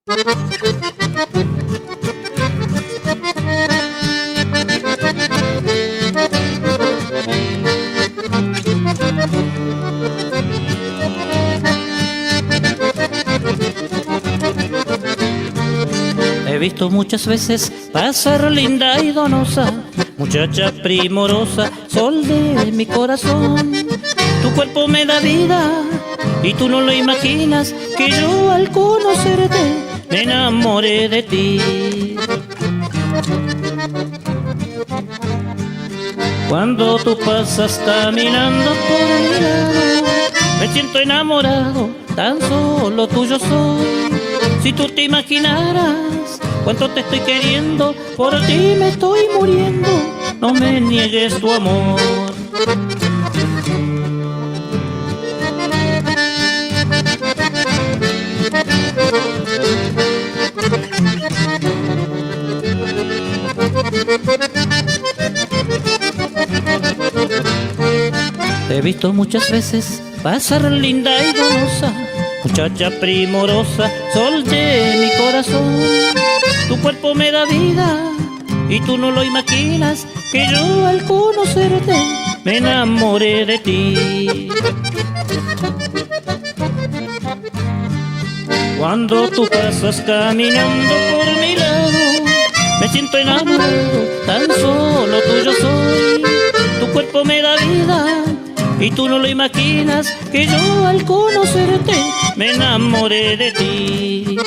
He visto muchas veces pasar linda y donosa, muchacha primorosa, sol de mi corazón. Tu cuerpo me da vida y tú no lo imaginas, que yo al conocerte me enamoré de ti. Cuando tú pasas caminando por mi lado, me siento enamorado, tan solo tuyo soy. Si tú te imaginaras cuánto te estoy queriendo, por ti me estoy muriendo, no me niegues tu amor. Te he visto muchas veces pasar linda y donosa, muchacha primorosa, sol de mi corazón. Tu cuerpo me da vida y tú no lo imaginas, que yo al conocerte me enamoré de ti. Cuando tú pasas caminando por mi lado, me siento enamorado, tan solo tuyo soy. Tu cuerpo me da vida y tú no lo imaginas, que yo al conocerte me enamoré de ti.